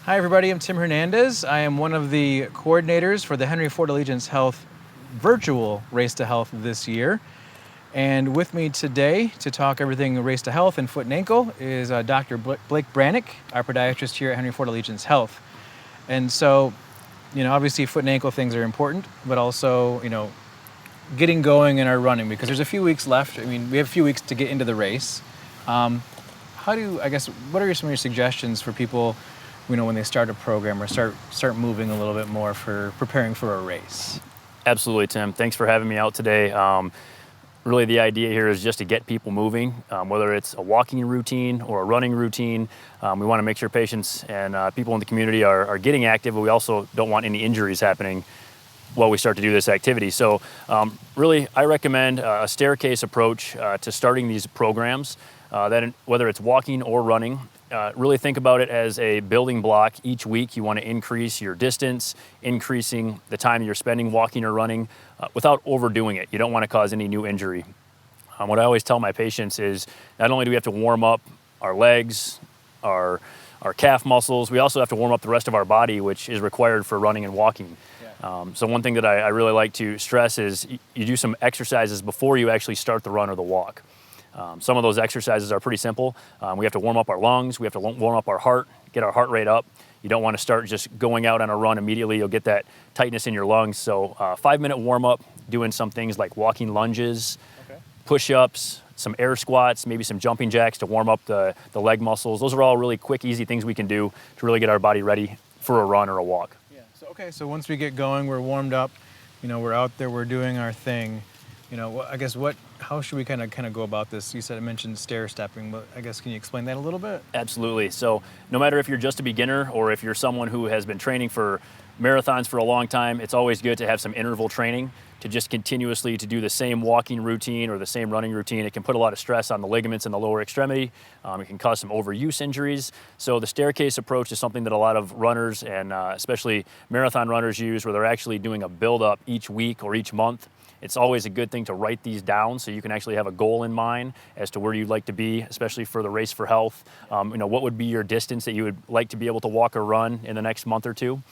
Hi everybody, I'm Tim Hernandez. I am one of the coordinators for the Henry Ford Allegiance Health virtual Race to Health this year. And with me today to talk everything Race to Health and foot and ankle is Dr. Blake Brannick, our podiatrist here at Henry Ford Allegiance Health. And so, obviously foot and ankle things are important, but also, getting going in our running, because there's a few weeks left. I mean, we have a few weeks to get into the race. What are some of your suggestions for people, when they start a program or start moving a little bit more for preparing for a race? Absolutely, Tim. Thanks for having me out today. Really, the idea here is just to get people moving, whether it's a walking routine or a running routine. We want to make sure patients and people in the community are getting active, but we also don't want any injuries happening while we start to do this activity. So really, I recommend a staircase approach to starting these programs, whether it's walking or running. Really think about it as a building block. Each week you want to increase your distance, increasing the time you're spending walking or running without overdoing it. You don't want to cause any new injury. What I always tell my patients is not only do we have to warm up our legs, our calf muscles, we also have to warm up the rest of our body, which is required for running and walking. So one thing that I really like to stress is you do some exercises before you actually start the run or the walk. Some of those exercises are pretty simple. We have to warm up our lungs, we have to warm up our heart, get our heart rate up. You don't want to start just going out on a run immediately. You'll get that tightness in your lungs. So 5-minute warm up, doing some things like walking lunges, push-ups, some air squats, maybe some jumping jacks to warm up the leg muscles. Those are all really quick, easy things we can do to really get our body ready for a run or a walk. So once we get going, we're warmed up, we're out there, we're doing our thing. How should we kind of go about this? You mentioned stair stepping, but can you explain that a little bit? Absolutely. So no matter if you're just a beginner or if you're someone who has been training for marathons for a long time, it's always good to have some interval training to just continuously to do the same walking routine or the same running routine. It can put a lot of stress on the ligaments in the lower extremity. It can cause some overuse injuries. So the staircase approach is something that a lot of runners and especially marathon runners use, where they're actually doing a build-up each week or each month. It's always a good thing to write these down so you can actually have a goal in mind as to where you'd like to be, especially for the Race for Health. What would be your distance that you would like to be able to walk or run in the next month or two?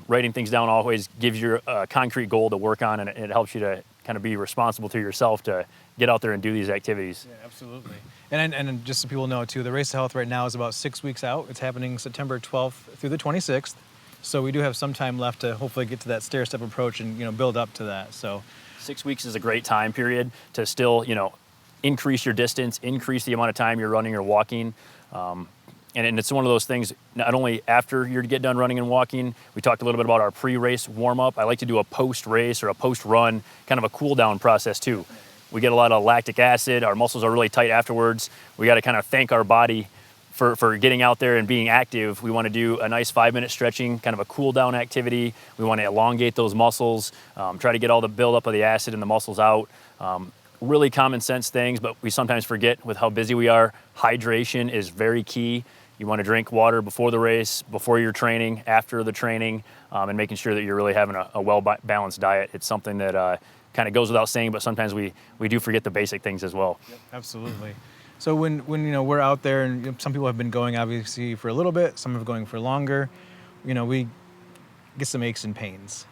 Writing things down always gives you a concrete goal to work on, and it helps you to kind of be responsible to yourself to get out there and do these activities. Yeah, absolutely. And just so people know too, the Race to Health right now is about 6 weeks out. It's happening September 12th through the 26th. So we do have some time left to hopefully get to that stair step approach and build up to that. So 6 weeks is a great time period to still, increase your distance, increase the amount of time you're running or walking. And it's one of those things, not only after you get done running and walking, we talked a little bit about our pre-race warm-up. I like to do a post-race or a post-run, kind of a cool-down process too. We get a lot of lactic acid, our muscles are really tight afterwards. We got to kind of thank our body for getting out there and being active. We want to do a nice 5-minute stretching, kind of a cool down activity. We want to elongate those muscles, try to get all the buildup of the acid in the muscles out. Really common sense things, but we sometimes forget with how busy we are. Hydration is very key. You want to drink water before the race, before your training, after the training, and making sure that you're really having a well-balanced diet. It's something that kind of goes without saying, but sometimes we do forget the basic things as well. Yep, absolutely. So when we're out there, and some people have been going obviously for a little bit, some have been going for longer, we get some aches and pains.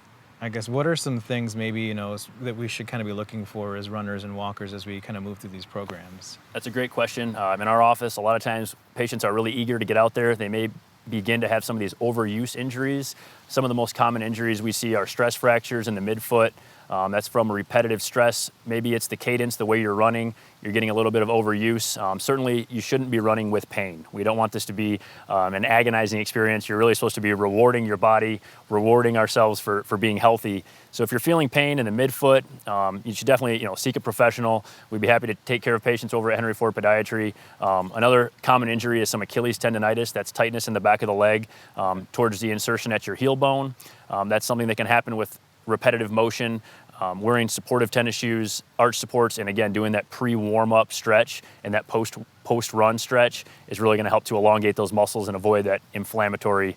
What are some things maybe that we should kind of be looking for as runners and walkers as we kind of move through these programs? That's a great question. In our office, a lot of times patients are really eager to get out there. They may begin to have some of these overuse injuries. Some of the most common injuries we see are stress fractures in the midfoot. That's from repetitive stress. Maybe it's the cadence, the way you're running. You're getting a little bit of overuse. Certainly, you shouldn't be running with pain. We don't want this to be an agonizing experience. You're really supposed to be rewarding your body, rewarding ourselves for being healthy. So if you're feeling pain in the midfoot, you should definitely seek a professional. We'd be happy to take care of patients over at Henry Ford Podiatry. Another common injury is some Achilles tendonitis. That's tightness in the back of the leg towards the insertion at your heel bone. That's something that can happen with repetitive motion, wearing supportive tennis shoes, arch supports, and again, doing that pre-warm-up stretch and that post-run stretch is really going to help to elongate those muscles and avoid that inflammatory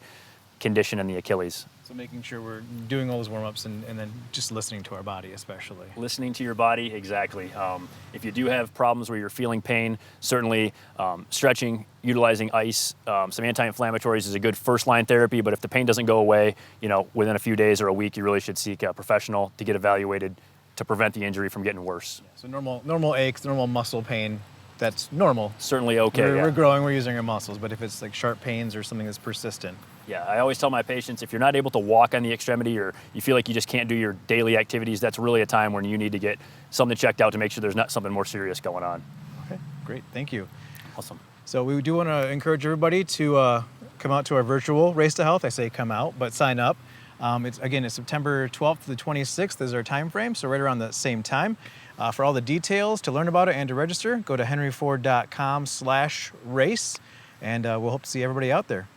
condition in the Achilles. So making sure we're doing all those warm-ups and then just listening to our body especially. Listening to your body, exactly. If you do have problems where you're feeling pain, certainly stretching, utilizing ice, some anti-inflammatories is a good first-line therapy, but if the pain doesn't go away, within a few days or a week, you really should seek a professional to get evaluated to prevent the injury from getting worse. So normal aches, normal muscle pain, that's normal. Certainly okay. We're growing, we're using our muscles, but if it's like sharp pains or something that's persistent. Yeah, I always tell my patients, if you're not able to walk on the extremity or you feel like you just can't do your daily activities, that's really a time when you need to get something checked out to make sure there's not something more serious going on. Okay, great, thank you. Awesome. So we do want to encourage everybody to come out to our virtual Race to Health. I say come out, but sign up. It's September 12th to the 26th is our time frame, so right around the same time. For all the details, to learn about it and to register, go to henryford.com/race, and we'll hope to see everybody out there.